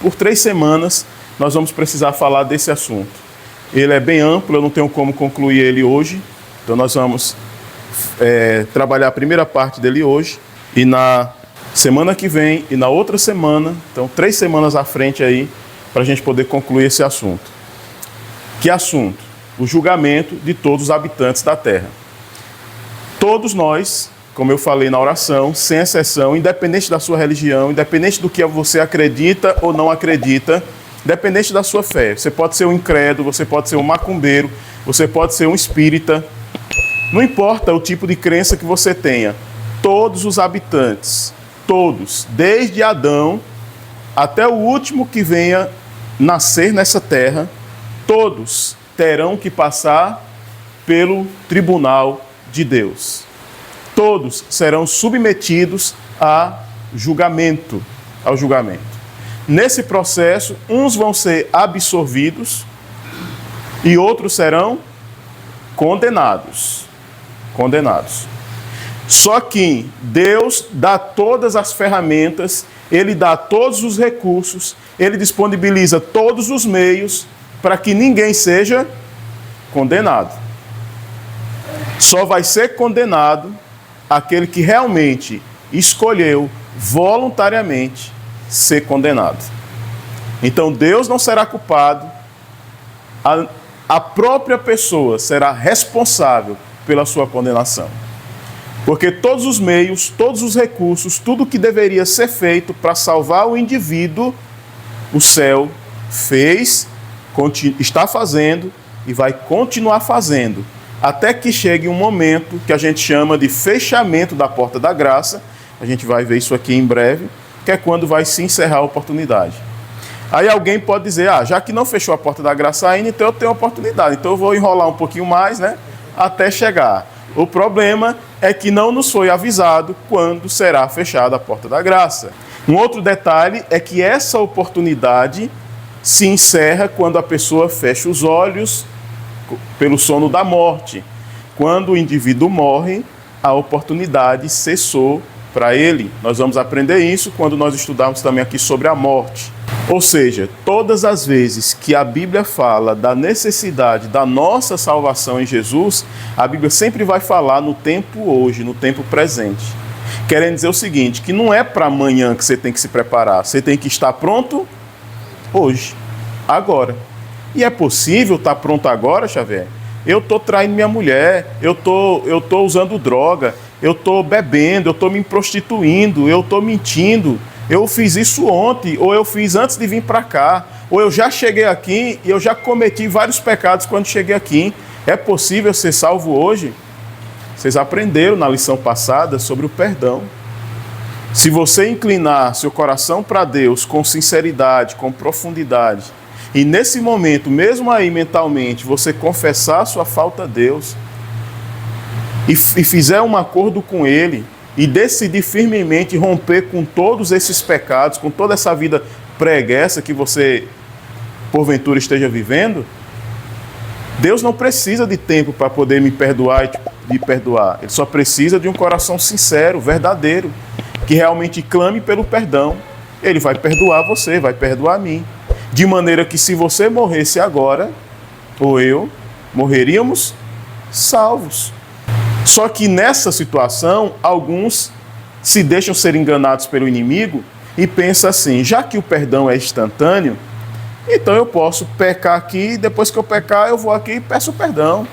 Por 3 semanas, nós vamos precisar falar desse assunto. Ele é bem amplo, eu não tenho como concluir ele hoje. Então nós vamos trabalhar a primeira parte dele hoje. E na semana que vem e na outra semana, então 3 semanas à frente aí, para a gente poder concluir esse assunto. Que assunto? O julgamento de todos os habitantes da terra. Todos nós, como eu falei na oração, sem exceção, independente da sua religião, independente do que você acredita ou não acredita, independente da sua fé. Você pode ser um incrédulo, você pode ser um macumbeiro, você pode ser um espírita. Não importa o tipo de crença que você tenha. Todos os habitantes, todos, desde Adão até o último que venha nascer nessa terra, todos terão que passar pelo tribunal de Deus. Todos serão submetidos ao julgamento. Nesse processo, uns vão ser absorvidos e outros serão condenados. Só que Deus dá todas as ferramentas, Ele dá todos os recursos, Ele disponibiliza todos os meios para que ninguém seja condenado. Só vai ser condenado aquele que realmente escolheu voluntariamente ser condenado. Então Deus não será culpado, a própria pessoa será responsável pela sua condenação. Porque todos os meios, todos os recursos, tudo que deveria ser feito para salvar o indivíduo, o céu fez, está fazendo e vai continuar fazendo. Até que chegue um momento que a gente chama de fechamento da porta da graça. A gente vai ver isso aqui em breve, que é quando vai se encerrar a oportunidade. Aí alguém pode dizer, já que não fechou a porta da graça ainda, então eu tenho oportunidade. Então eu vou enrolar um pouquinho mais, né, até chegar. O problema é que não nos foi avisado quando será fechada a porta da graça. Um outro detalhe é que essa oportunidade se encerra quando a pessoa fecha os olhos pelo sono da morte. Quando o indivíduo morre, a oportunidade cessou para ele. Nós vamos aprender isso quando nós estudarmos também aqui sobre a morte. Ou seja, todas as vezes que a Bíblia fala da necessidade da nossa salvação em Jesus, a Bíblia sempre vai falar no tempo hoje, no tempo presente. Querendo dizer o seguinte, que não é para amanhã que você tem que se preparar, você tem que estar pronto hoje, agora. E é possível estar pronto agora, Xavier? Eu estou traindo minha mulher, eu tô usando droga, eu estou bebendo, eu estou me prostituindo, eu estou mentindo, eu fiz isso ontem, ou eu fiz antes de vir para cá, ou eu já cheguei aqui e eu já cometi vários pecados quando cheguei aqui. É possível ser salvo hoje? Vocês aprenderam na lição passada sobre o perdão. Se você inclinar seu coração para Deus com sinceridade, com profundidade, e nesse momento, mesmo aí mentalmente, você confessar a sua falta a Deus e fizer um acordo com Ele e decidir firmemente romper com todos esses pecados, com toda essa vida preguiça que você, porventura, esteja vivendo, Deus não precisa de tempo para poder me perdoar e te perdoar. Ele só precisa de um coração sincero, verdadeiro, que realmente clame pelo perdão. Ele vai perdoar você, vai perdoar a mim. De maneira que se você morresse agora, ou eu, morreríamos salvos. Só que nessa situação, alguns se deixam ser enganados pelo inimigo e pensam assim, já que o perdão é instantâneo, então eu posso pecar aqui, depois que eu pecar, eu vou aqui e peço perdão.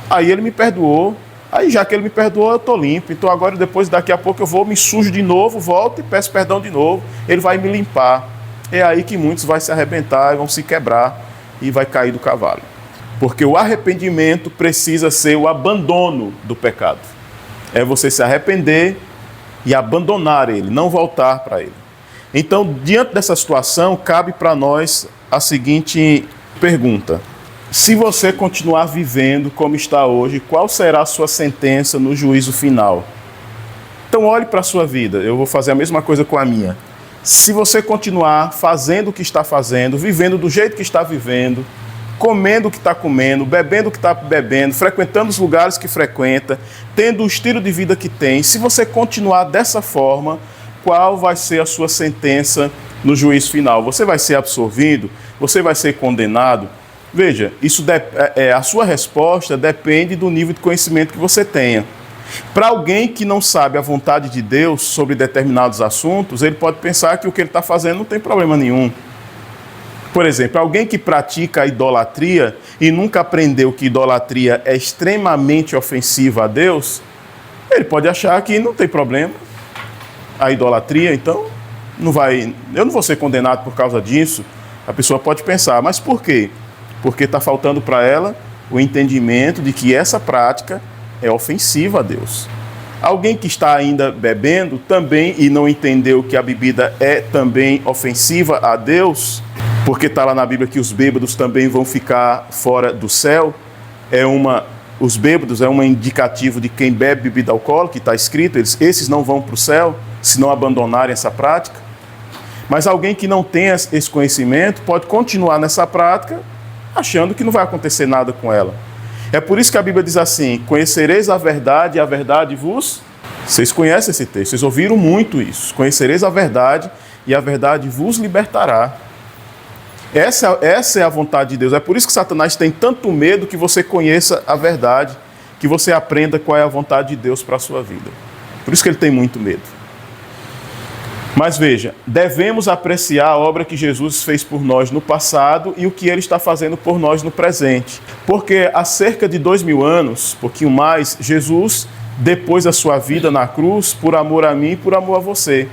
Aí ele me perdoou, aí já que ele me perdoou, eu estou limpo. Então agora, daqui a pouco eu vou, me sujo de novo, volto e peço perdão de novo. Ele vai me limpar. É aí que muitos vão se arrebentar, vão se quebrar e vai cair do cavalo. Porque o arrependimento precisa ser o abandono do pecado. É você se arrepender e abandonar ele, não voltar para ele. Então, diante dessa situação, cabe para nós a seguinte pergunta. Se você continuar vivendo como está hoje, qual será a sua sentença no juízo final? Então, olhe para a sua vida. Eu vou fazer a mesma coisa com a minha. Se você continuar fazendo o que está fazendo, vivendo do jeito que está vivendo, comendo o que está comendo, bebendo o que está bebendo, frequentando os lugares que frequenta, tendo o estilo de vida que tem, se você continuar dessa forma, qual vai ser a sua sentença no juízo final. Você vai ser absolvido? Você vai ser condenado? Veja, a sua resposta depende do nível de conhecimento que você tenha. Para alguém que não sabe a vontade de Deus sobre determinados assuntos, ele pode pensar que o que ele está fazendo não tem problema nenhum. Por exemplo, alguém que pratica a idolatria e nunca aprendeu que idolatria é extremamente ofensiva a Deus, ele pode achar que não tem problema a idolatria, então eu não vou ser condenado por causa disso. A pessoa pode pensar, mas por quê? Porque está faltando para ela o entendimento de que essa prática é ofensiva a Deus. Alguém que está ainda bebendo também e não entendeu que a bebida é também ofensiva a Deus, porque está lá na Bíblia que os bêbados também vão ficar fora do céu, os bêbados é um indicativo de quem bebe bebida alcoólica, está escrito, esses não vão para o céu se não abandonarem essa prática. Mas alguém que não tem esse conhecimento pode continuar nessa prática achando que não vai acontecer nada com ela. É por isso que a Bíblia diz assim, conhecereis a verdade e a verdade vos... Vocês conhecem esse texto, vocês ouviram muito isso. Conhecereis a verdade e a verdade vos libertará. Essa é a vontade de Deus. É por isso que Satanás tem tanto medo que você conheça a verdade, que você aprenda qual é a vontade de Deus para a sua vida. Por isso que ele tem muito medo. Mas veja, devemos apreciar a obra que Jesus fez por nós no passado e o que ele está fazendo por nós no presente. Porque há cerca de 2000 anos, pouquinho mais, Jesus, depois da sua vida na cruz, por amor a mim e por amor a você,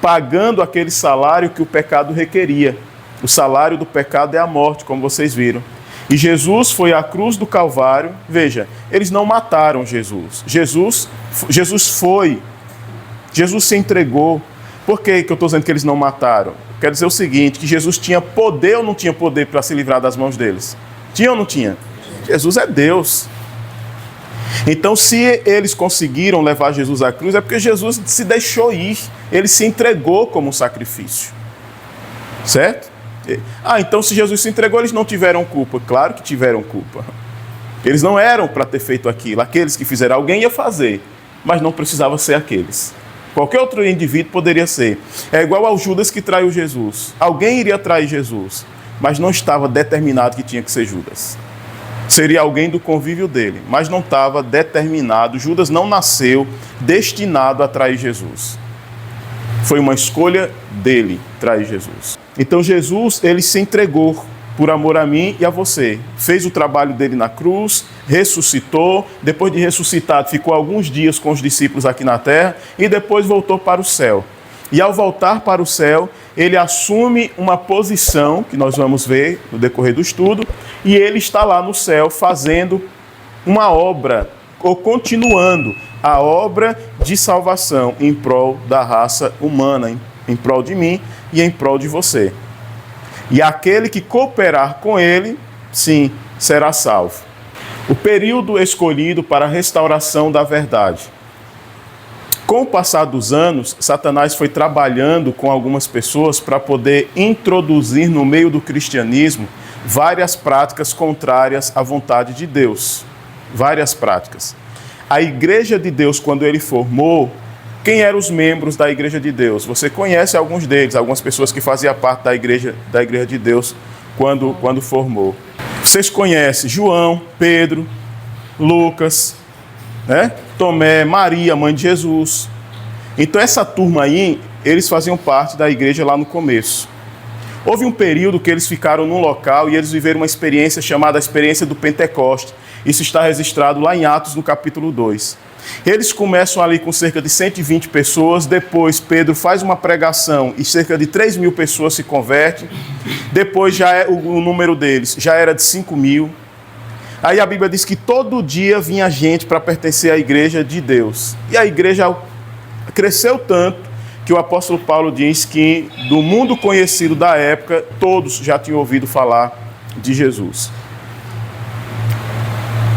pagando aquele salário que o pecado requeria. O salário do pecado é a morte, como vocês viram. E Jesus foi à cruz do Calvário. Veja, eles não mataram Jesus. Jesus se entregou. Por que eu estou dizendo que eles não mataram? Quer dizer o seguinte, que Jesus tinha poder ou não tinha poder para se livrar das mãos deles? Tinha ou não tinha? Jesus é Deus. Então, se eles conseguiram levar Jesus à cruz, é porque Jesus se deixou ir. Ele se entregou como sacrifício. Certo? Então se Jesus se entregou, eles não tiveram culpa. Claro que tiveram culpa. Eles não eram para ter feito aquilo. Aqueles que fizeram, alguém ia fazer, mas não precisava ser aqueles. Qualquer outro indivíduo poderia ser. É igual ao Judas que traiu Jesus. Alguém iria trair Jesus, mas não estava determinado que tinha que ser Judas. Seria alguém do convívio dele, mas não estava determinado. Judas não nasceu destinado a trair Jesus. Foi uma escolha dele trair Jesus. Então Jesus, ele se entregou por amor a mim e a você. Fez o trabalho dele na cruz, ressuscitou. Depois de ressuscitado, ficou alguns dias com os discípulos aqui na terra e depois voltou para o céu. E ao voltar para o céu, ele assume uma posição, que nós vamos ver no decorrer do estudo, e ele está lá no céu fazendo uma obra, ou continuando a obra de salvação em prol da raça humana, em prol de mim e em prol de você. E aquele que cooperar com ele, sim, será salvo. O período escolhido para a restauração da verdade. Com o passar dos anos, Satanás foi trabalhando com algumas pessoas para poder introduzir no meio do cristianismo várias práticas contrárias à vontade de Deus. Várias práticas. A Igreja de Deus, quando ele formou, quem eram os membros da Igreja de Deus? Você conhece alguns deles, algumas pessoas que faziam parte da Igreja de Deus quando formou. Vocês conhecem João, Pedro, Lucas, né? Tomé, Maria, mãe de Jesus. Então essa turma aí, eles faziam parte da igreja lá no começo. Houve um período que eles ficaram num local e eles viveram uma experiência chamada a experiência do Pentecoste. Isso está registrado lá em Atos, no capítulo 2. Eles começam ali com cerca de 120 pessoas, depois Pedro faz uma pregação e cerca de 3.000 pessoas se convertem. Depois o número deles já era de 5.000. Aí a Bíblia diz que todo dia vinha gente para pertencer à igreja de Deus. E a igreja cresceu tanto que o apóstolo Paulo diz que do mundo conhecido da época, todos já tinham ouvido falar de Jesus.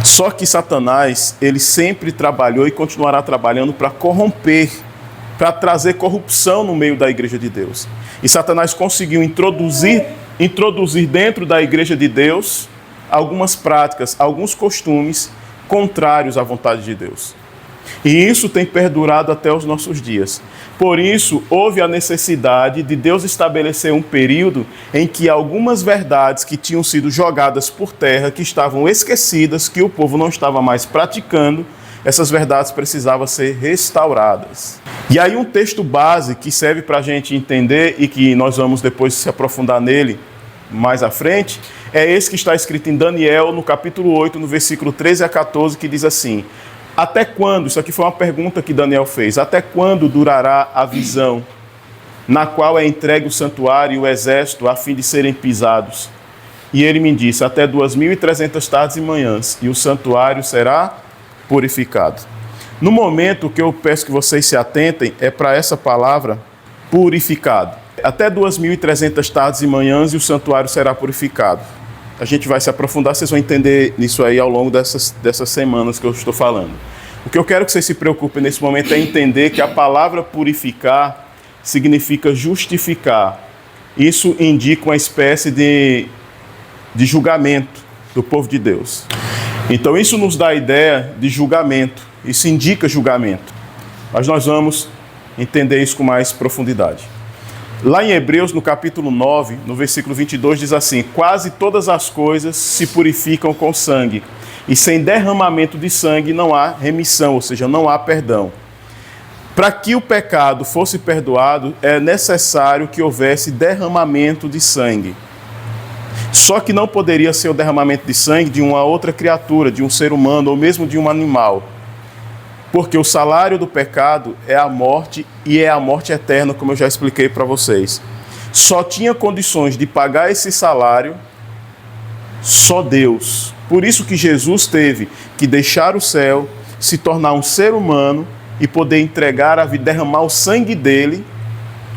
Só que Satanás, ele sempre trabalhou e continuará trabalhando para corromper, para trazer corrupção no meio da igreja de Deus. E Satanás conseguiu introduzir dentro da igreja de Deus algumas práticas, alguns costumes contrários à vontade de Deus. E isso tem perdurado até os nossos dias. Por isso, houve a necessidade de Deus estabelecer um período em que algumas verdades que tinham sido jogadas por terra, que estavam esquecidas, que o povo não estava mais praticando, essas verdades precisavam ser restauradas. E aí um texto base que serve para a gente entender e que nós vamos depois se aprofundar nele mais à frente, é esse que está escrito em Daniel, no capítulo 8, no versículo 13 a 14, que diz assim: até quando, isso aqui foi uma pergunta que Daniel fez, até quando durará a visão na qual é entregue o santuário e o exército a fim de serem pisados? E ele me disse, até 2.300 tardes e manhãs, e o santuário será purificado. No momento que eu peço que vocês se atentem, é para essa palavra, purificado. Até 2.300 tardes e manhãs e o santuário será purificado. A gente vai se aprofundar, vocês vão entender nisso aí ao longo dessas semanas que eu estou falando. O que eu quero que vocês se preocupem nesse momento é entender que a palavra purificar significa justificar. Isso indica uma espécie de julgamento do povo de Deus. Então isso nos dá a ideia de julgamento, isso indica julgamento. Mas nós vamos entender isso com mais profundidade. Lá em Hebreus, no capítulo 9, no versículo 22, diz assim: quase todas as coisas se purificam com sangue, e sem derramamento de sangue não há remissão, ou seja, não há perdão. Para que o pecado fosse perdoado, é necessário que houvesse derramamento de sangue. Só que não poderia ser o derramamento de sangue de uma outra criatura, de um ser humano ou mesmo de um animal. Porque o salário do pecado é a morte e é a morte eterna, como eu já expliquei para vocês. Só tinha condições de pagar esse salário só Deus. Por isso que Jesus teve que deixar o céu, se tornar um ser humano e poder entregar a vida, derramar o sangue dele.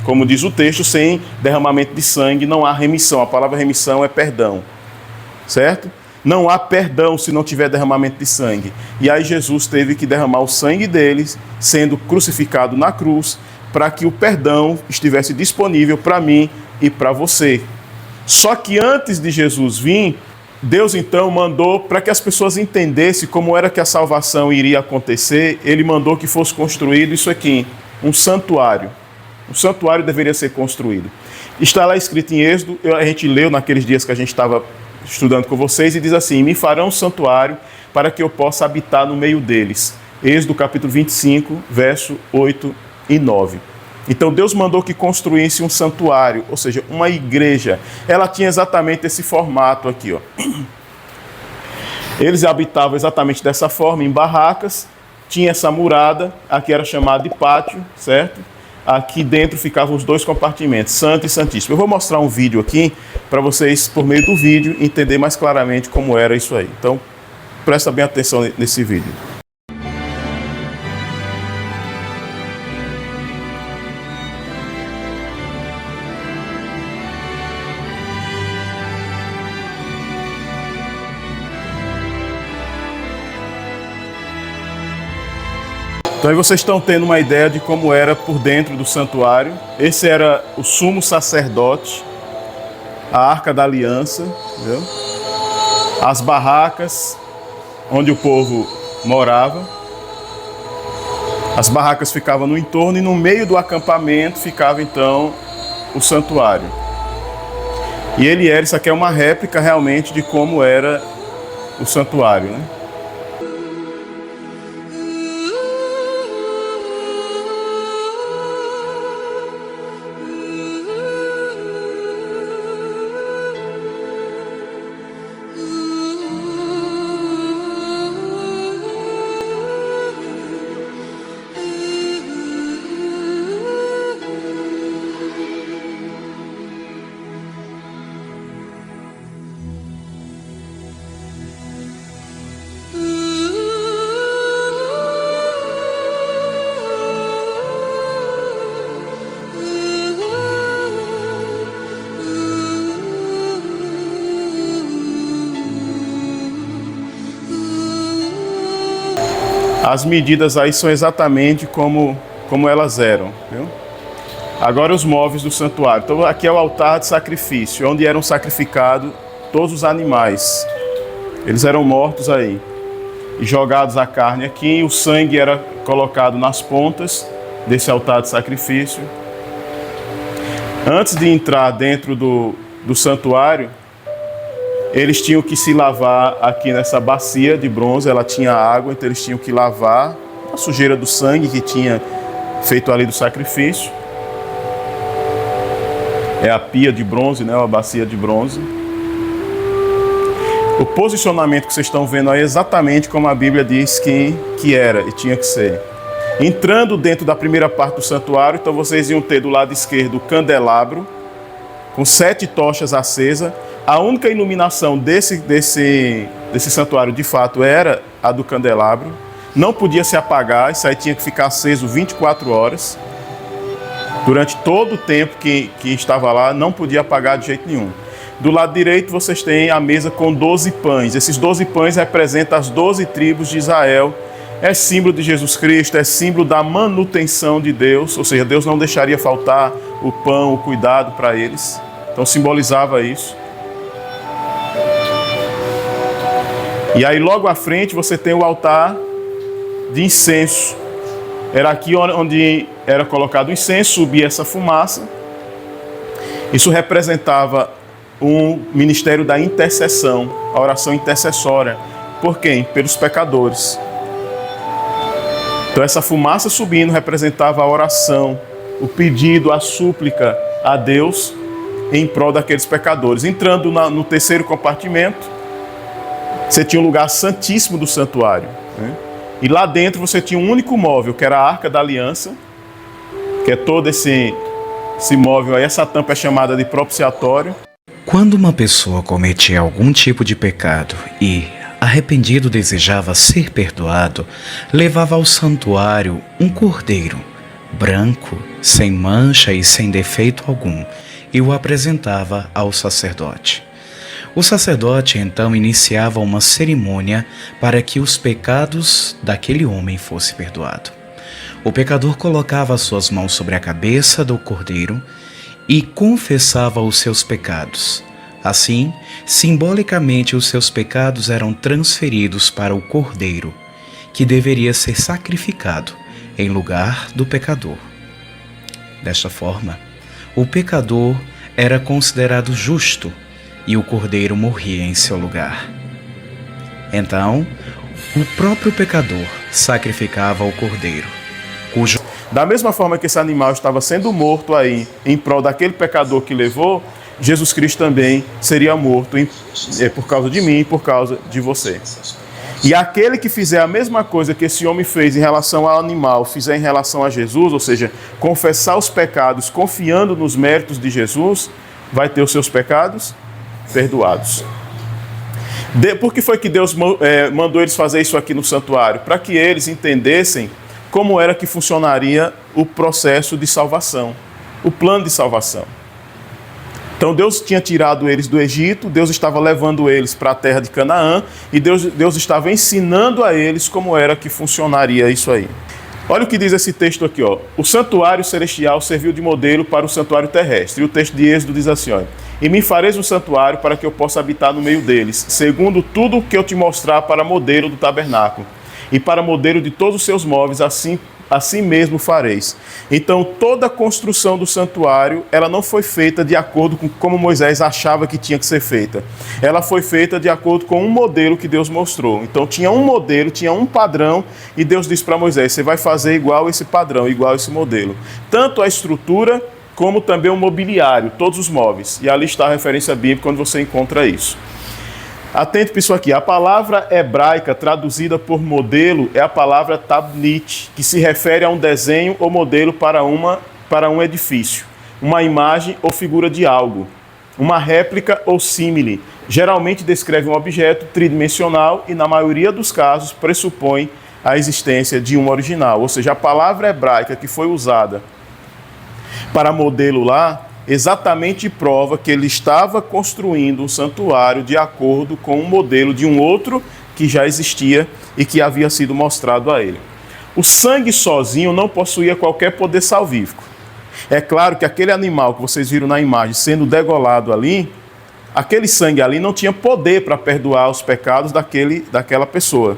Como diz o texto, sem derramamento de sangue não há remissão. A palavra remissão é perdão, certo? Não há perdão se não tiver derramamento de sangue. E aí Jesus teve que derramar o sangue deles, sendo crucificado na cruz, para que o perdão estivesse disponível para mim e para você. Só que antes de Jesus vir, Deus então mandou, para que as pessoas entendessem como era que a salvação iria acontecer, Ele mandou que fosse construído isso aqui, um santuário. Um santuário deveria ser construído. Está lá escrito em Êxodo, a gente leu naqueles dias que a gente estava estudando com vocês, e diz assim: me farão um santuário para que eu possa habitar no meio deles. Êxodo capítulo 25, verso 8 e 9. Então Deus mandou que construísse um santuário, ou seja, uma igreja. Ela tinha exatamente esse formato aqui, ó. Eles habitavam exatamente dessa forma, em barracas, tinha essa murada, aqui era chamada de pátio, certo? Aqui dentro ficavam os dois compartimentos, Santo e Santíssimo. Eu vou mostrar um vídeo aqui para vocês, por meio do vídeo, entender mais claramente como era isso aí. Então, presta bem atenção nesse vídeo. Então aí vocês estão tendo uma ideia de como era por dentro do santuário. Esse era o sumo sacerdote, a Arca da Aliança, entendeu? As barracas onde o povo morava. As barracas ficavam no entorno e no meio do acampamento ficava então o santuário. E isso aqui é uma réplica realmente de como era o santuário, né? As medidas aí são exatamente como elas eram, viu? Agora os móveis do santuário. Então aqui é o altar de sacrifício, onde eram sacrificados todos os animais. Eles eram mortos aí. e jogados a carne aqui, o sangue era colocado nas pontas desse altar de sacrifício. Antes de entrar dentro do santuário, eles tinham que se lavar aqui nessa bacia de bronze, ela tinha água, então eles tinham que lavar a sujeira do sangue que tinha feito ali do sacrifício. É a pia de bronze, né, a bacia de bronze. O posicionamento que vocês estão vendo é exatamente como a Bíblia diz que era e tinha que ser. Entrando dentro da primeira parte do santuário, então vocês iam ter do lado esquerdo o candelabro, com 7 tochas acesas. A única iluminação desse santuário, de fato, era a do candelabro. Não podia se apagar, isso aí tinha que ficar aceso 24 horas. Durante todo o tempo que estava lá, não podia apagar de jeito nenhum. Do lado direito, vocês têm a mesa com 12 pães. Esses 12 pães representam as 12 tribos de Israel. É símbolo de Jesus Cristo, é símbolo da manutenção de Deus. Ou seja, Deus não deixaria faltar o pão, o cuidado para eles. Então simbolizava isso. E aí logo à frente você tem o altar de incenso. Era aqui onde era colocado o incenso, subia essa fumaça. Isso representava um ministério da intercessão, a oração intercessória. Por quem? Pelos pecadores. Então essa fumaça subindo representava a oração, o pedido, a súplica a Deus em prol daqueles pecadores. Entrando no terceiro compartimento, você tinha um lugar santíssimo do santuário, né? E lá dentro você tinha um único móvel, que era a Arca da Aliança, que é todo esse móvel aí. Essa tampa é chamada de propiciatório. Quando uma pessoa cometia algum tipo de pecado e, arrependido, desejava ser perdoado, levava ao santuário um cordeiro, branco, sem mancha e sem defeito algum, e o apresentava ao sacerdote. O sacerdote então iniciava uma cerimônia para que os pecados daquele homem fossem perdoados. O pecador colocava as suas mãos sobre a cabeça do cordeiro e confessava os seus pecados. Assim, simbolicamente, os seus pecados eram transferidos para o cordeiro, que deveria ser sacrificado em lugar do pecador. Desta forma, o pecador era considerado justo e o cordeiro morria em seu lugar. Então, o próprio pecador sacrificava o cordeiro, cujo... Da mesma forma que esse animal estava sendo morto aí em prol daquele pecador que levou, Jesus Cristo também seria morto por causa de mim e por causa de você. E aquele que fizer a mesma coisa que esse homem fez em relação ao animal, fizer em relação a Jesus, ou seja, confessar os pecados confiando nos méritos de Jesus, vai ter os seus pecados perdoados. Por que foi que Deus mandou eles fazer isso aqui no santuário? Para que eles entendessem como era que funcionaria o processo de salvação, o plano de salvação. Então Deus tinha tirado eles do Egito, Deus estava levando eles para a terra de Canaã e Deus estava ensinando a eles como era que funcionaria isso aí. Olha o que diz esse texto aqui, ó. O santuário celestial serviu de modelo para o santuário terrestre. E o texto de Êxodo diz assim, ó: e me fareis um santuário para que eu possa habitar no meio deles, segundo tudo o que eu te mostrar para modelo do tabernáculo, e para modelo de todos os seus móveis, assim mesmo fareis. Então, toda a construção do santuário, ela não foi feita de acordo com como Moisés achava que tinha que ser feita. Ela foi feita de acordo com um modelo que Deus mostrou. Então, tinha um modelo, tinha um padrão, e Deus disse para Moisés, você vai fazer igual esse padrão, igual esse modelo. Tanto a estrutura, como também o mobiliário, todos os móveis. E ali está a referência bíblica quando você encontra isso. Atente para isso aqui, a palavra hebraica traduzida por modelo é a palavra tabnit, que se refere a um desenho ou modelo para um edifício, uma imagem ou figura de algo, uma réplica ou símile. Geralmente descreve um objeto tridimensional e, na maioria dos casos, pressupõe a existência de um original. Ou seja, a palavra hebraica que foi usada para modelo lá, exatamente prova que ele estava construindo um santuário de acordo com um modelo de um outro que já existia e que havia sido mostrado a ele. O sangue sozinho não possuía qualquer poder salvífico. É claro que aquele animal que vocês viram na imagem sendo degolado ali, aquele sangue ali não tinha poder para perdoar os pecados daquela pessoa.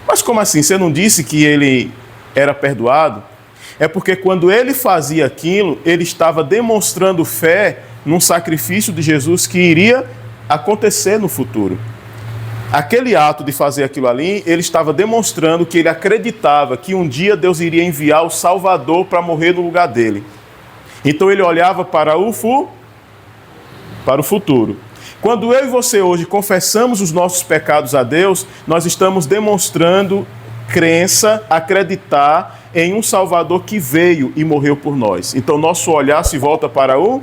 Mas como assim? Você não disse que ele era perdoado? É porque quando ele fazia aquilo, ele estava demonstrando fé num sacrifício de Jesus que iria acontecer no futuro. Aquele ato de fazer aquilo ali, ele estava demonstrando que ele acreditava que um dia Deus iria enviar o Salvador para morrer no lugar dele. Então ele olhava para o futuro. Quando eu e você hoje confessamos os nossos pecados a Deus, nós estamos demonstrando crença, acreditar em um Salvador que veio e morreu por nós. Então nosso olhar se volta para o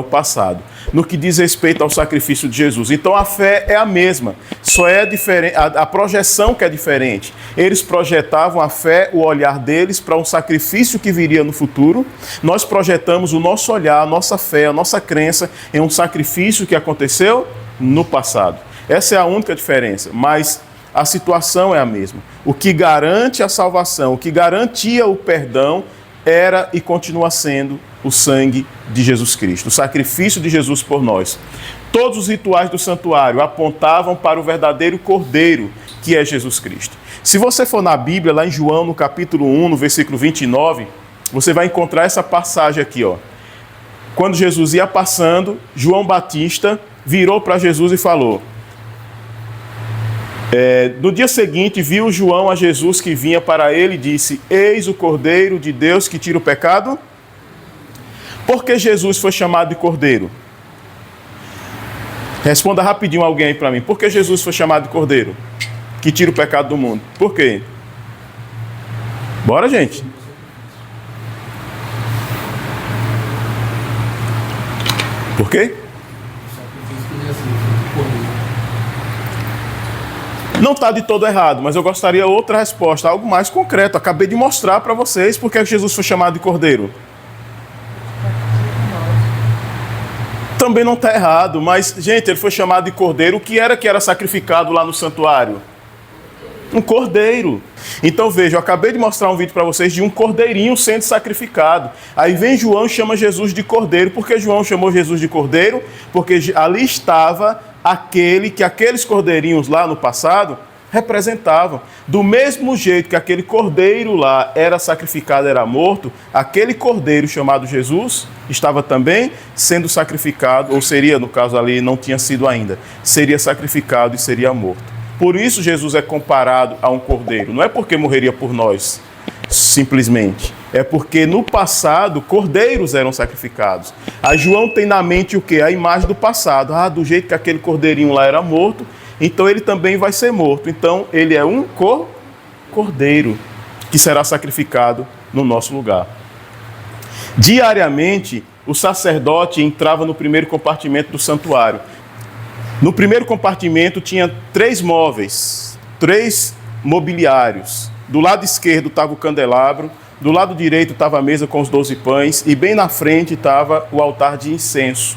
passado, no que diz respeito ao sacrifício de Jesus. Então a fé é a mesma, só é diferente, a projeção que é diferente. Eles projetavam a fé, o olhar deles para um sacrifício que viria no futuro. Nós projetamos o nosso olhar, a nossa fé, a nossa crença em um sacrifício que aconteceu no passado. Essa é a única diferença, mas a situação é a mesma. O que garante a salvação, o que garantia o perdão era e continua sendo o sangue de Jesus Cristo, o sacrifício de Jesus por nós. Todos os rituais do santuário apontavam para o verdadeiro Cordeiro, que é Jesus Cristo. Se você for na Bíblia, lá em João, no capítulo 1, no versículo 29, você vai encontrar essa passagem aqui, ó. Quando Jesus ia passando, João Batista virou para Jesus e falou... No dia seguinte, viu João a Jesus que vinha para ele e disse: eis o Cordeiro de Deus que tira o pecado. Por que Jesus foi chamado de Cordeiro? Responda rapidinho alguém aí para mim. Por que Jesus foi chamado de Cordeiro que tira o pecado do mundo? Por quê? Bora, gente. Por quê? Não está de todo errado, mas eu gostaria de outra resposta, algo mais concreto. Acabei de mostrar para vocês por que Jesus foi chamado de Cordeiro. Também não está errado, mas, gente, ele foi chamado de Cordeiro. O que era sacrificado lá no santuário? Um cordeiro. Então veja, eu acabei de mostrar um vídeo para vocês de um cordeirinho sendo sacrificado. Aí vem João e chama Jesus de Cordeiro. Por que João chamou Jesus de Cordeiro? Porque ali estava aqueles cordeirinhos lá no passado representavam. Do mesmo jeito que aquele cordeiro lá era sacrificado, era morto, aquele cordeiro chamado Jesus estava também sendo sacrificado, ou seria, no caso ali, não tinha sido ainda, seria sacrificado e seria morto. Por isso Jesus é comparado a um cordeiro. Não é porque morreria por nós, simplesmente. É porque no passado, cordeiros eram sacrificados. Aí João tem na mente o quê? A imagem do passado. Do jeito que aquele cordeirinho lá era morto, então ele também vai ser morto. Então ele é um cordeiro que será sacrificado no nosso lugar. Diariamente, o sacerdote entrava no primeiro compartimento do santuário. No primeiro compartimento tinha 3 móveis, 3 mobiliários. Do lado esquerdo estava o candelabro, do lado direito estava a mesa com os 12 pães e bem na frente estava o altar de incenso.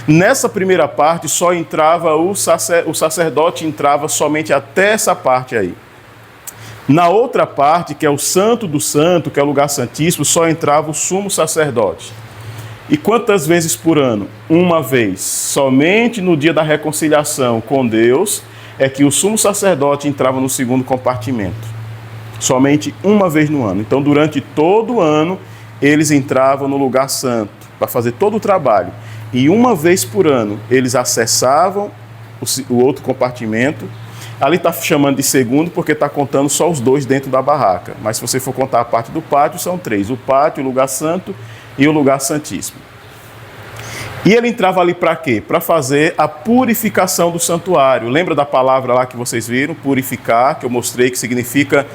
Nessa primeira parte só entrava o sacerdote entrava somente até essa parte aí. Na outra parte, que é o Santo do Santo, que é o lugar santíssimo, só entrava o sumo sacerdote. E quantas vezes por ano? Uma vez. Somente no dia da reconciliação com Deus é que o sumo sacerdote entrava no segundo compartimento. Somente uma vez no ano. Então, durante todo o ano, eles entravam no lugar santo para fazer todo o trabalho. E uma vez por ano, eles acessavam o outro compartimento. Ali está chamando de segundo porque está contando só os 2 dentro da barraca. Mas se você for contar a parte do pátio, são 3. O pátio, o lugar santo e o lugar santíssimo. E ele entrava ali para quê? Para fazer a purificação do santuário. Lembra da palavra lá que vocês viram? Purificar, que eu mostrei que significa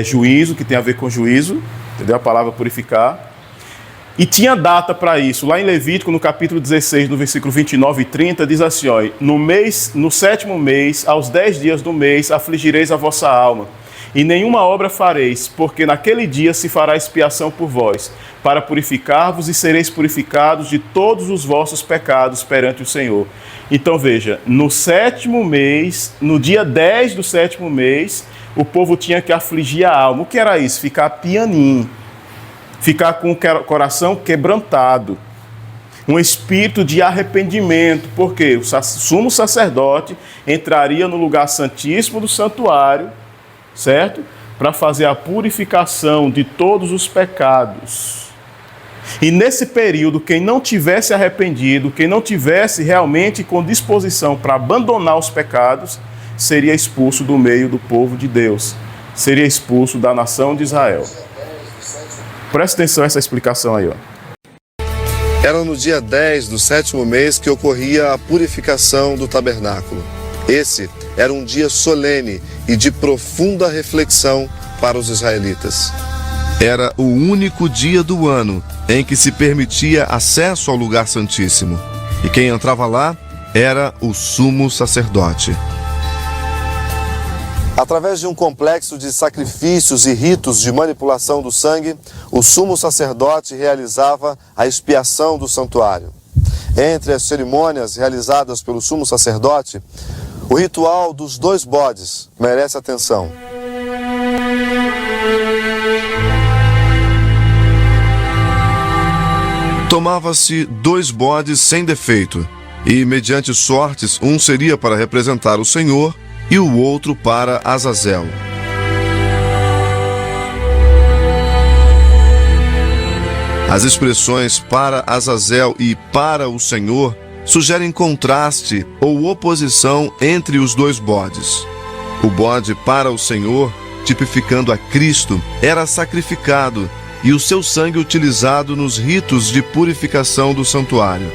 juízo, que tem a ver com juízo. Entendeu? A palavra purificar. E tinha data para isso. Lá em Levítico, no capítulo 16, no versículo 29 e 30, diz assim, ó, no 7º mês, aos 10 dias do mês, afligireis a vossa alma, e nenhuma obra fareis, porque naquele dia se fará expiação por vós, para purificar-vos, e sereis purificados de todos os vossos pecados perante o Senhor. Então veja, no 7º mês, no dia 10 do 7º mês, o povo tinha que afligir a alma. O que era isso? Ficar pianinho. Ficar com o coração quebrantado. Um espírito de arrependimento, porque o sumo sacerdote entraria no lugar santíssimo do santuário, certo? Para fazer a purificação de todos os pecados. E nesse período, quem não tivesse arrependido, quem não tivesse realmente com disposição para abandonar os pecados, seria expulso do meio do povo de Deus, seria expulso da nação de Israel. Presta atenção a essa explicação aí, ó. Era no dia 10 do 7º mês que ocorria a purificação do tabernáculo. Esse era um dia solene e de profunda reflexão para os israelitas. Era o único dia do ano em que se permitia acesso ao lugar santíssimo. E quem entrava lá era o sumo sacerdote. Através de um complexo de sacrifícios e ritos de manipulação do sangue, o sumo sacerdote realizava a expiação do santuário. Entre as cerimônias realizadas pelo sumo sacerdote, o ritual dos 2 bodes merece atenção. Tomava-se 2 bodes sem defeito, e mediante sortes, um seria para representar o Senhor e o outro para Azazel. As expressões para Azazel e para o Senhor sugerem contraste ou oposição entre os 2 bodes. O bode para o Senhor, tipificando a Cristo, era sacrificado e o seu sangue utilizado nos ritos de purificação do santuário.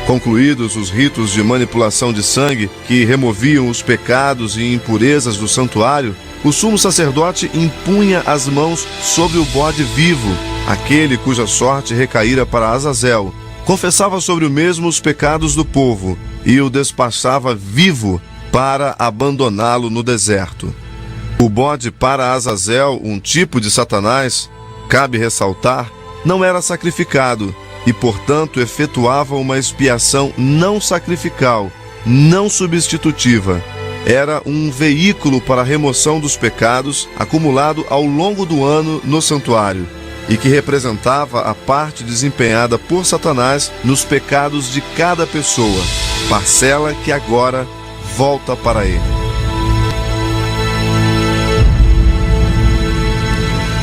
Concluídos os ritos de manipulação de sangue que removiam os pecados e impurezas do santuário, o sumo sacerdote impunha as mãos sobre o bode vivo, aquele cuja sorte recaíra para Azazel, confessava sobre o mesmo os pecados do povo e o despachava vivo para abandoná-lo no deserto. O bode para Azazel, um tipo de Satanás, cabe ressaltar, não era sacrificado e, portanto, efetuava uma expiação não sacrificial, não substitutiva. Era um veículo para a remoção dos pecados acumulado ao longo do ano no santuário e que representava a parte desempenhada por Satanás nos pecados de cada pessoa, parcela que agora volta para ele.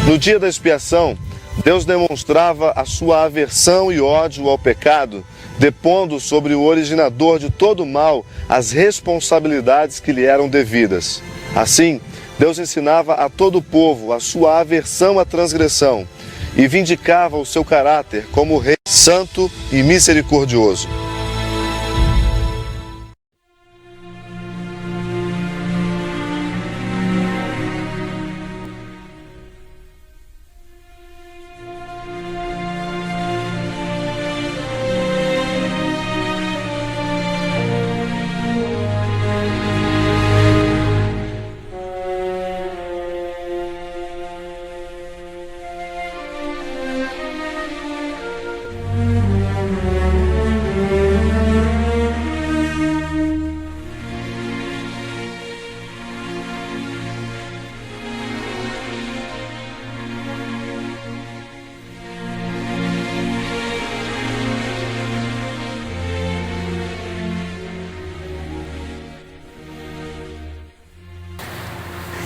No dia da expiação, Deus demonstrava a sua aversão e ódio ao pecado, depondo sobre o originador de todo o mal as responsabilidades que lhe eram devidas. Assim, Deus ensinava a todo o povo a sua aversão à transgressão e vindicava o seu caráter como Rei santo e misericordioso.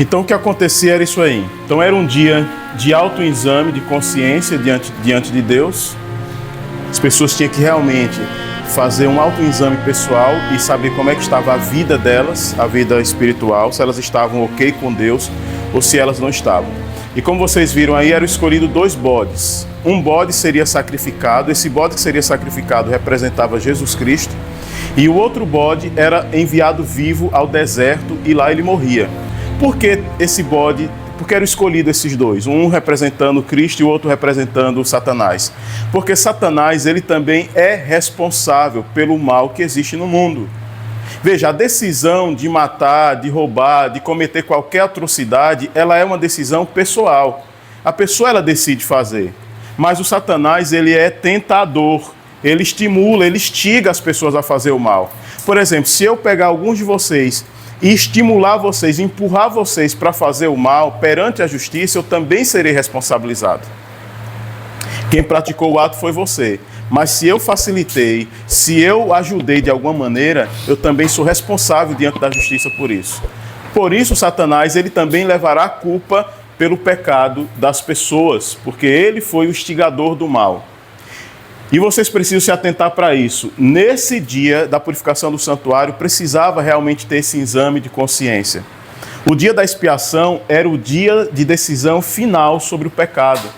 Então o que acontecia era isso aí. Então era um dia de autoexame, de consciência diante de Deus. As pessoas tinham que realmente fazer um autoexame pessoal e saber como é que estava a vida delas, a vida espiritual, se elas estavam ok com Deus ou se elas não estavam. E como vocês viram aí, eram escolhidos 2 bodes. Um bode seria sacrificado, esse bode que seria sacrificado representava Jesus Cristo, e o outro bode era enviado vivo ao deserto e lá ele morria. Por que esse bode? Porque eram escolhidos esses 2, um representando Cristo e o outro representando Satanás. Porque Satanás, ele também é responsável pelo mal que existe no mundo. Veja, a decisão de matar, de roubar, de cometer qualquer atrocidade, ela é uma decisão pessoal. A pessoa, ela decide fazer. Mas o Satanás, ele é tentador. Ele estimula, ele instiga as pessoas a fazer o mal. Por exemplo, se eu pegar alguns de vocês e estimular vocês, empurrar vocês para fazer o mal perante a justiça, eu também serei responsabilizado. Quem praticou o ato foi você. Mas se eu facilitei, se eu ajudei de alguma maneira, eu também sou responsável diante da justiça por isso. Por isso, Satanás, ele também levará a culpa pelo pecado das pessoas, porque ele foi o instigador do mal. E vocês precisam se atentar para isso. Nesse dia da purificação do santuário, precisava realmente ter esse exame de consciência. O dia da expiação era o dia de decisão final sobre o pecado.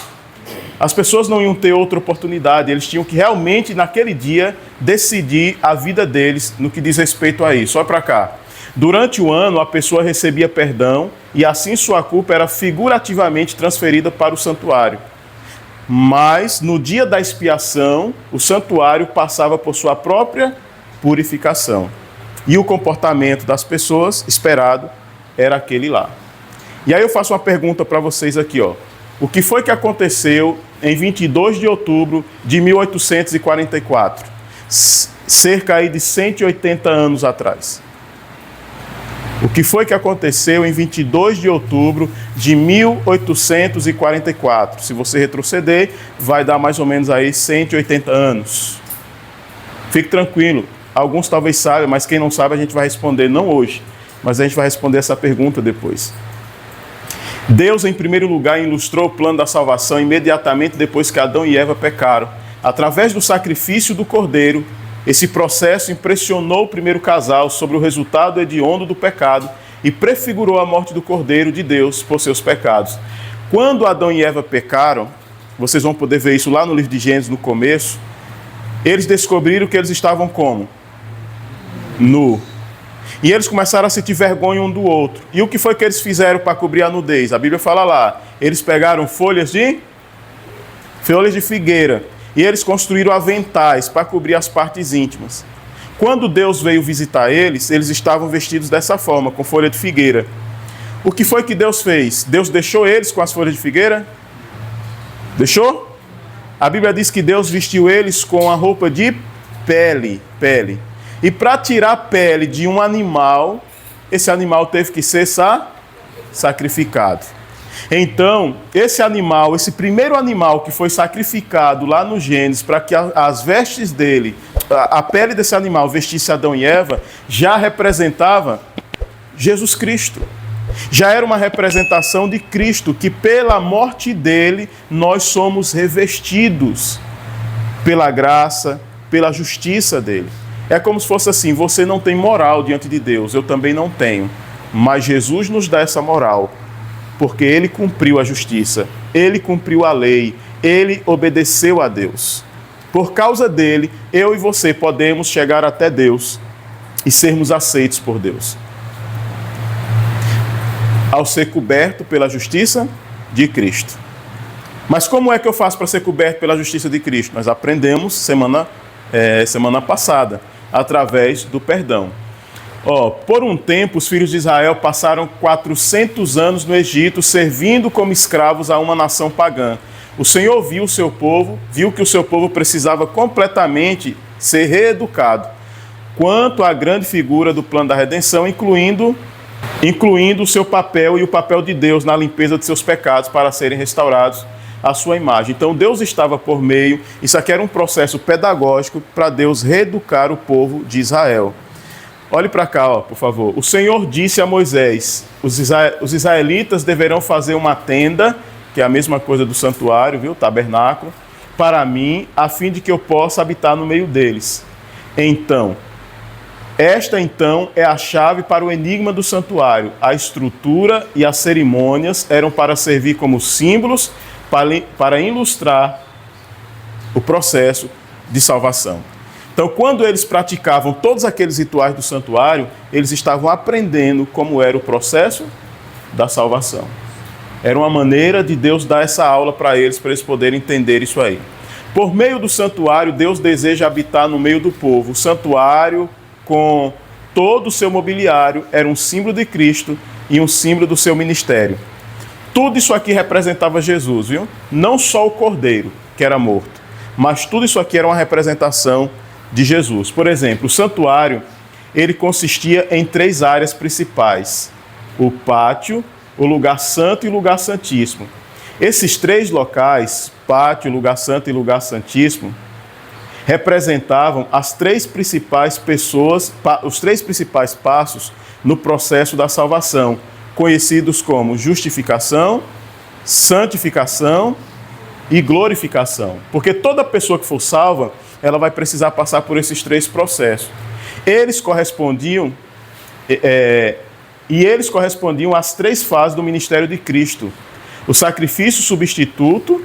As pessoas não iam ter outra oportunidade, eles tinham que realmente, naquele dia, decidir a vida deles no que diz respeito a isso. Olha para cá. Durante o ano, a pessoa recebia perdão e assim sua culpa era figurativamente transferida para o santuário. Mas, no dia da expiação, o santuário passava por sua própria purificação. E o comportamento das pessoas esperado era aquele lá. E aí eu faço uma pergunta para vocês aqui, ó. O que foi que aconteceu em 22 de outubro de 1844? Cerca aí de 180 anos atrás. O que foi que aconteceu em 22 de outubro de 1844? Se você retroceder, vai dar mais ou menos aí 180 anos. Fique tranquilo. Alguns talvez saibam, mas quem não sabe a gente vai responder, não hoje, mas a gente vai responder essa pergunta depois. Deus, em primeiro lugar, ilustrou o plano da salvação imediatamente depois que Adão e Eva pecaram. Através do sacrifício do Cordeiro, esse processo impressionou o primeiro casal sobre o resultado hediondo do pecado e prefigurou a morte do Cordeiro de Deus por seus pecados. Quando Adão e Eva pecaram, vocês vão poder ver isso lá no livro de Gênesis, no começo, eles descobriram que eles estavam como? Nu. E eles começaram a sentir vergonha um do outro. E o que foi que eles fizeram para cobrir a nudez? A Bíblia fala lá, eles pegaram folhas de figueira. E eles construíram aventais para cobrir as partes íntimas. Quando Deus veio visitar eles, eles estavam vestidos dessa forma, com folha de figueira. O que foi que Deus fez? Deus deixou eles com as folhas de figueira? Deixou? A Bíblia diz que Deus vestiu eles com a roupa de pele. E para tirar a pele de um animal, esse animal teve que ser sacrificado. Então, esse animal, esse primeiro animal que foi sacrificado lá no Gênesis, para que as vestes dele, a pele desse animal vestisse Adão e Eva, já representava Jesus Cristo. Já era uma representação de Cristo, que pela morte dele, nós somos revestidos pela graça, pela justiça dele. É como se fosse assim, você não tem moral diante de Deus, eu também não tenho, mas Jesus nos dá essa moral, porque ele cumpriu a justiça, ele cumpriu a lei, ele obedeceu a Deus. Por causa dele, eu e você podemos chegar até Deus e sermos aceitos por Deus. Ao ser coberto pela justiça de Cristo. Mas como é que eu faço para ser coberto pela justiça de Cristo? Nós aprendemos semana passada, através do perdão. Por um tempo, os filhos de Israel passaram 400 anos no Egito, servindo como escravos a uma nação pagã. O Senhor viu que o seu povo precisava completamente ser reeducado, quanto à grande figura do plano da redenção, incluindo o seu papel e o papel de Deus na limpeza de seus pecados para serem restaurados à sua imagem. Então Deus estava por meio, isso aqui era um processo pedagógico para Deus reeducar o povo de Israel. Olhe para cá, por favor. O Senhor disse a Moisés, os israelitas deverão fazer uma tenda, que é a mesma coisa do santuário, viu? Tabernáculo, para mim, a fim de que eu possa habitar no meio deles. Esta é a chave para o enigma do santuário. A estrutura e as cerimônias eram para servir como símbolos para ilustrar o processo de salvação. Então, quando eles praticavam todos aqueles rituais do santuário, eles estavam aprendendo como era o processo da salvação. Era uma maneira de Deus dar essa aula para eles poderem entender isso aí. Por meio do santuário, Deus deseja habitar no meio do povo. O santuário, com todo o seu mobiliário, era um símbolo de Cristo e um símbolo do seu ministério. Tudo isso aqui representava Jesus, viu? Não só o Cordeiro, que era morto, mas tudo isso aqui era uma representação de Jesus. Por exemplo, o santuário, ele consistia em 3 áreas principais: o pátio, o lugar santo e o lugar santíssimo. Esses 3 locais, pátio, lugar santo e lugar santíssimo, representavam as três principais pessoas, os três principais passos no processo da salvação, conhecidos como justificação, santificação e glorificação. Porque toda pessoa que for salva, ela vai precisar passar por esses três processos. Eles correspondiam às três fases do ministério de Cristo: o sacrifício substituto,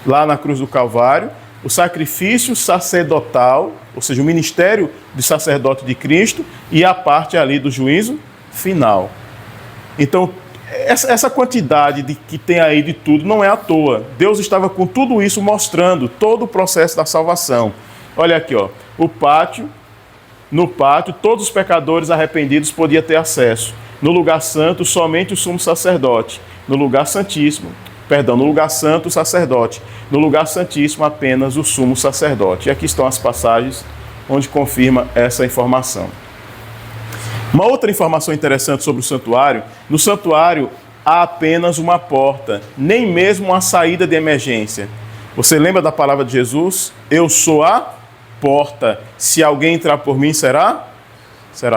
lá na cruz do Calvário, o sacrifício sacerdotal, ou seja, o ministério do sacerdote de Cristo, e a parte ali do juízo final. Então, essa quantidade que tem aí de tudo não é à toa. Deus estava com tudo isso mostrando todo o processo da salvação. Olha aqui, ó, no pátio, todos os pecadores arrependidos podiam ter acesso. No lugar santo, somente o sumo sacerdote. No lugar santo, o sacerdote. No lugar santíssimo, apenas o sumo sacerdote. E aqui estão as passagens onde confirma essa informação. Uma outra informação interessante sobre o santuário: no santuário há apenas uma porta, nem mesmo uma saída de emergência. Você lembra da palavra de Jesus? Eu sou a porta. Se alguém entrar por mim, será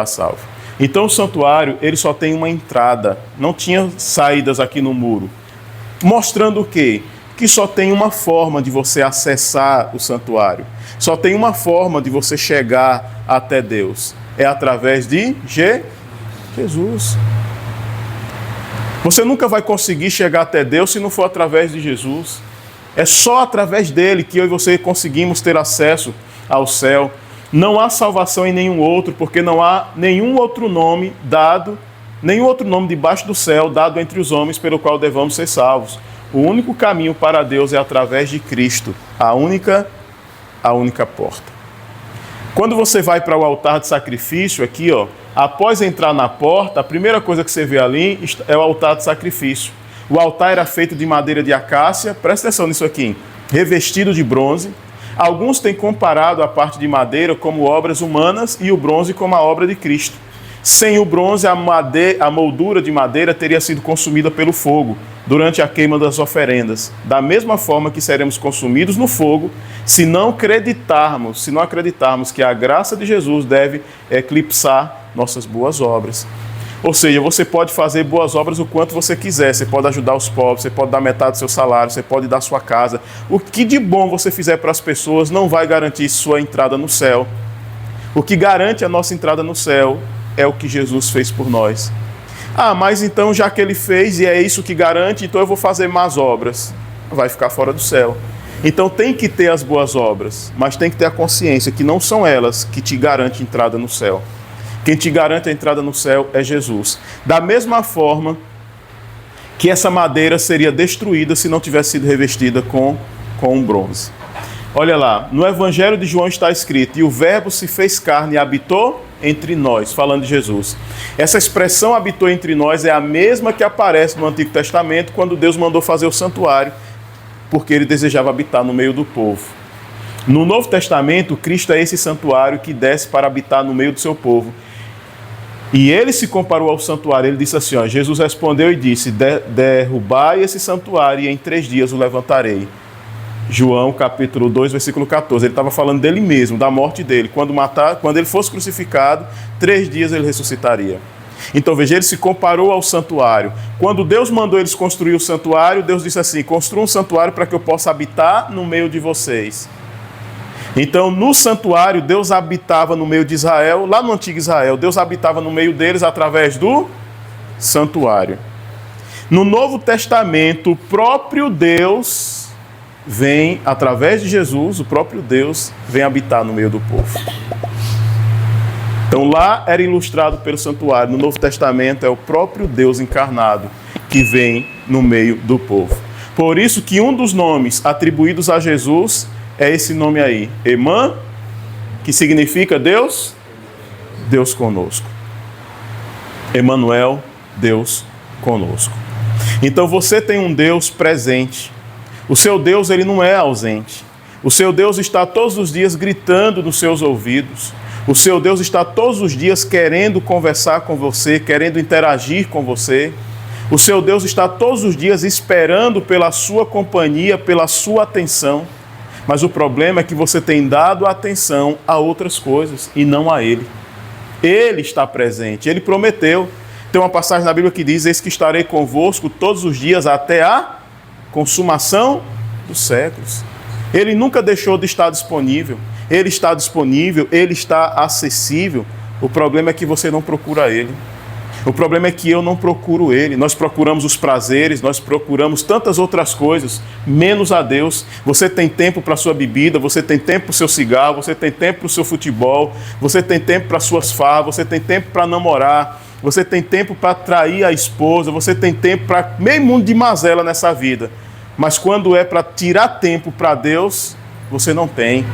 salvo. Então o santuário, ele só tem uma entrada, não tinha saídas aqui no muro. Mostrando o quê? Que só tem uma forma de você acessar o santuário. Só tem uma forma de você chegar até Deus. É através de Jesus. Você nunca vai conseguir chegar até Deus se não for através de Jesus. É só através dele que eu e você conseguimos ter acesso ao céu. Não há salvação em nenhum outro, porque não há nenhum outro nome debaixo do céu dado entre os homens pelo qual devamos ser salvos. O único caminho para Deus é através de Cristo, a única porta. Quando você vai para o altar de sacrifício, aqui, ó, após entrar na porta, a primeira coisa que você vê ali é o altar de sacrifício. O altar era feito de madeira de acácia, presta atenção nisso aqui, revestido de bronze. Alguns têm comparado a parte de madeira como obras humanas e o bronze como a obra de Cristo. Sem o bronze, a moldura de madeira teria sido consumida pelo fogo durante a queima das oferendas. Da mesma forma que seremos consumidos no fogo, se não acreditarmos que a graça de Jesus deve eclipsar nossas boas obras. Ou seja, você pode fazer boas obras o quanto você quiser. Você pode ajudar os pobres, você pode dar metade do seu salário, você pode dar sua casa. O que de bom você fizer para as pessoas não vai garantir sua entrada no céu. O que garante a nossa entrada no céu é o que Jesus fez por nós. Ah, mas então já que ele fez e é isso que garante, então eu vou fazer más obras. Vai ficar fora do céu. Então tem que ter as boas obras, mas tem que ter a consciência que não são elas que te garantem entrada no céu. Quem te garante a entrada no céu é Jesus. Da mesma forma que essa madeira seria destruída se não tivesse sido revestida com um bronze. Olha lá, no Evangelho de João está escrito: e o Verbo se fez carne e habitou entre nós, falando de Jesus. Essa expressão habitou entre nós é a mesma que aparece no Antigo Testamento quando Deus mandou fazer o santuário, porque ele desejava habitar no meio do povo. No Novo Testamento, Cristo é esse santuário que desce para habitar no meio do seu povo. E ele se comparou ao santuário, ele disse assim, ó, Jesus respondeu e disse: derrubai esse santuário e em 3 dias o levantarei. João capítulo 2, versículo 14. Ele estava falando dele mesmo, da morte dele. Quando ele fosse crucificado, 3 dias ele ressuscitaria. Então veja, ele se comparou ao santuário. Quando Deus mandou eles construir o santuário, Deus disse assim: construa um santuário para que eu possa habitar no meio de vocês. Então, no santuário, Deus habitava no meio de Israel, lá no antigo Israel, Deus habitava no meio deles através do santuário. No Novo Testamento, o próprio Deus vem, através de Jesus, o próprio Deus vem habitar no meio do povo. Então, lá era ilustrado pelo santuário. No Novo Testamento, é o próprio Deus encarnado que vem no meio do povo. Por isso que um dos nomes atribuídos a Jesus é esse nome aí, Emã, que significa Deus conosco. Emanuel, Deus conosco. Então você tem um Deus presente. O seu Deus, ele não é ausente. O seu Deus está todos os dias gritando nos seus ouvidos. O seu Deus está todos os dias querendo conversar com você, querendo interagir com você. O seu Deus está todos os dias esperando pela sua companhia, pela sua atenção. Mas o problema é que você tem dado atenção a outras coisas e não a Ele. Ele está presente, Ele prometeu. Tem uma passagem na Bíblia que diz: eis que estarei convosco todos os dias até a consumação dos séculos. Ele nunca deixou de estar disponível. Ele está disponível, Ele está acessível. O problema é que você não procura Ele. O problema é que eu não procuro Ele. Nós procuramos os prazeres, nós procuramos tantas outras coisas, menos a Deus. Você tem tempo para a sua bebida, você tem tempo para o seu cigarro, você tem tempo para o seu futebol, você tem tempo para as suas farras, você tem tempo para namorar, você tem tempo para trair a esposa, você tem tempo para meio mundo de mazela nessa vida. Mas quando é para tirar tempo para Deus, você não tem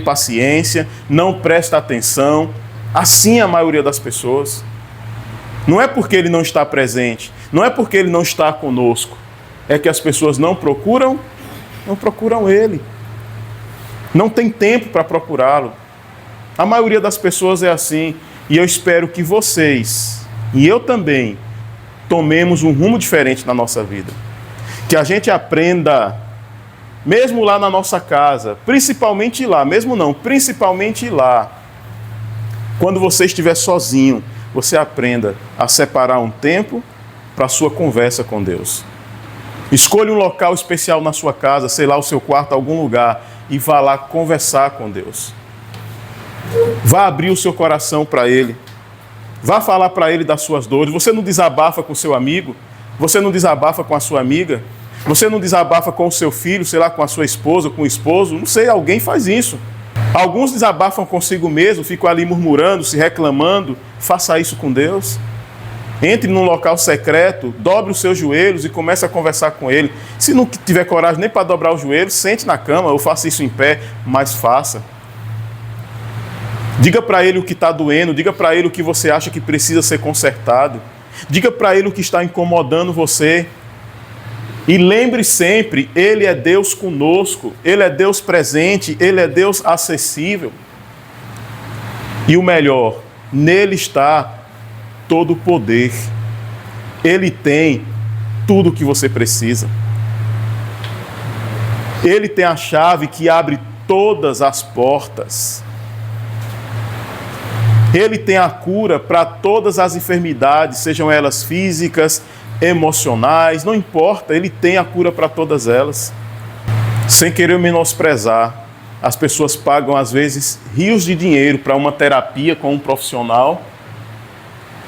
paciência, não presta atenção. Assim é a maioria das pessoas. Não é porque Ele não está presente, não é porque Ele não está conosco, é que as pessoas não procuram Ele. Não tem tempo para procurá-lo. A maioria das pessoas é assim, e eu espero que vocês, e eu também, tomemos um rumo diferente na nossa vida. Que a gente aprenda, mesmo lá na nossa casa, principalmente lá, principalmente lá, quando você estiver sozinho, você aprenda a separar um tempo para a sua conversa com Deus. Escolha um local especial na sua casa, sei lá, o seu quarto, algum lugar, e vá lá conversar com Deus. Vá abrir o seu coração para Ele. Vá falar para Ele das suas dores. Você não desabafa com o seu amigo? Você não desabafa com a sua amiga? Você não desabafa com o seu filho, sei lá, com a sua esposa, com o esposo? Não sei, alguém faz isso. Alguns desabafam consigo mesmo, ficam ali murmurando, se reclamando. Faça isso com Deus. Entre num local secreto, dobre os seus joelhos e comece a conversar com Ele. Se não tiver coragem nem para dobrar os joelhos, sente na cama, ou faça isso em pé, mas faça. Diga para Ele o que está doendo, diga para Ele o que você acha que precisa ser consertado. Diga para Ele o que está incomodando você. E lembre sempre, Ele é Deus conosco, Ele é Deus presente, Ele é Deus acessível. E o melhor, nele está todo o poder. Ele tem tudo o que você precisa. Ele tem a chave que abre todas as portas. Ele tem a cura para todas as enfermidades, sejam elas físicas, emocionais, não importa, Ele tem a cura para todas elas. Sem querer menosprezar, as pessoas pagam às vezes rios de dinheiro para uma terapia com um profissional,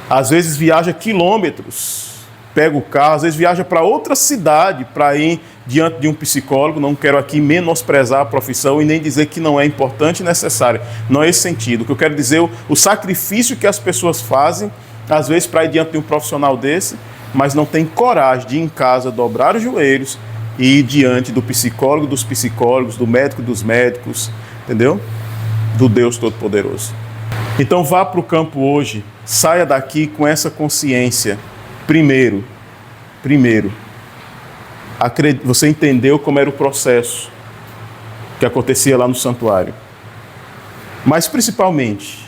às vezes viaja quilômetros, pega o carro, às vezes viaja para outra cidade para ir diante de um psicólogo. Não quero aqui menosprezar a profissão e nem dizer que não é importante e necessário, não é esse sentido. O que eu quero dizer, o sacrifício que as pessoas fazem, às vezes para ir diante de um profissional desse, mas não tem coragem de ir em casa, dobrar os joelhos e ir diante do psicólogo dos psicólogos, do médico dos médicos, entendeu? Do Deus Todo-Poderoso. Então vá para o campo hoje, saia daqui com essa consciência. Primeiro, você entendeu como era o processo que acontecia lá no santuário. Mas principalmente,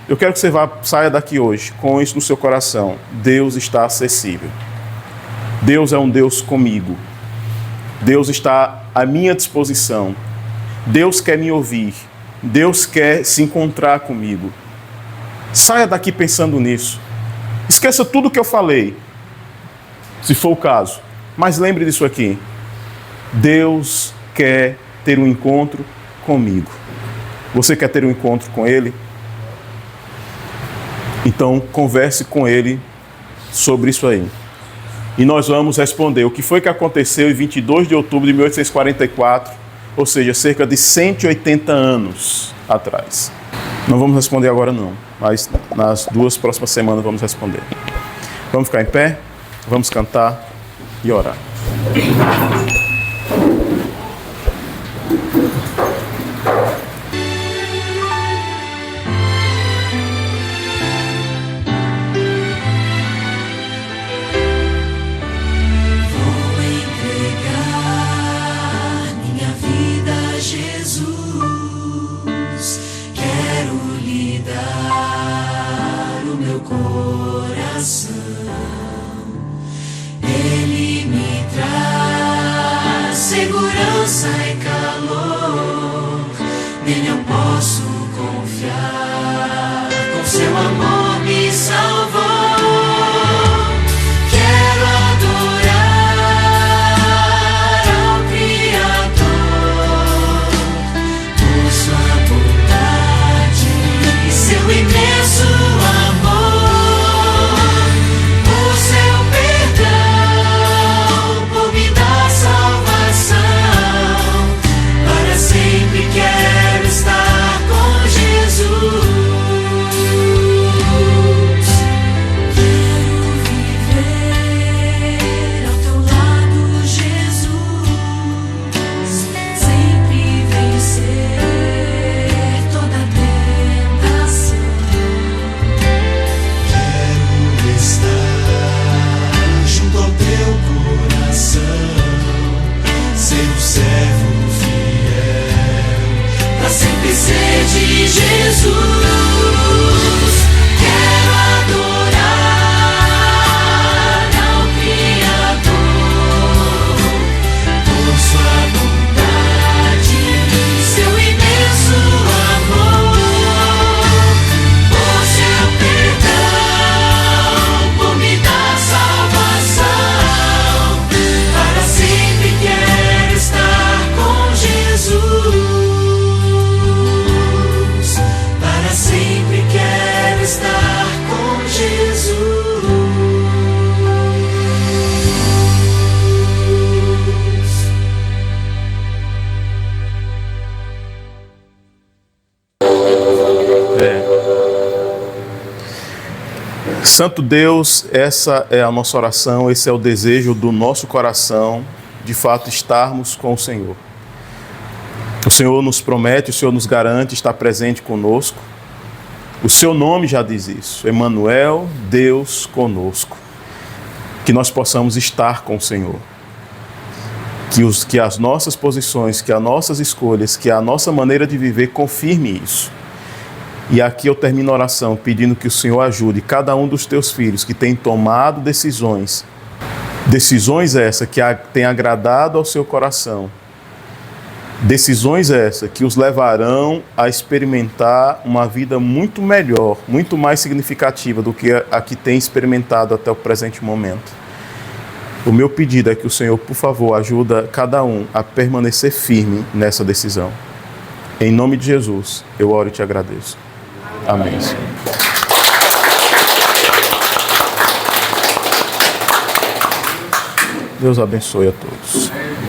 eu quero que você saia daqui hoje com isso no seu coração. Deus está acessível. Deus é um Deus comigo. Deus está à minha disposição. Deus quer me ouvir. Deus quer se encontrar comigo. Saia daqui pensando nisso. Esqueça tudo que eu falei, se for o caso. Mas lembre disso aqui. Deus quer ter um encontro comigo. Você quer ter um encontro com Ele? Então, converse com Ele sobre isso aí. E nós vamos responder o que foi que aconteceu em 22 de outubro de 1844, ou seja, cerca de 180 anos atrás. Não vamos responder agora não, mas nas 2 próximas semanas vamos responder. Vamos ficar em pé, vamos cantar e orar. Ele me traz segurança e calor. seu amor me salvou. Quero adorar ao Criador por sua bondade e seu imenso amor, por seu perdão, por me dar salvação. Para sempre quero estar com Jesus. Sempre ser de Jesus. Quero adorar ao Criador por sua bondade e seu imenso amor, por seu perdão, por me dar salvação. Para sempre quero estar com Jesus. Sempre quero estar com Jesus. Santo Deus, essa é a nossa oração, esse é o desejo do nosso coração, de fato estarmos com o Senhor. O Senhor nos promete, o Senhor nos garante estar presente conosco. O seu nome já diz isso, Emmanuel, Deus conosco. Que nós possamos estar com o Senhor. Que as nossas posições, que as nossas escolhas, que a nossa maneira de viver confirme isso. E aqui eu termino a oração pedindo que o Senhor ajude cada um dos teus filhos que tem tomado decisões essas que tem agradado ao seu coração. Decisões essas que os levarão a experimentar uma vida muito melhor, muito mais significativa do que a que tem experimentado até o presente momento. O meu pedido é que o Senhor, por favor, ajuda cada um a permanecer firme nessa decisão. Em nome de Jesus, eu oro e te agradeço. Amém. Deus abençoe a todos.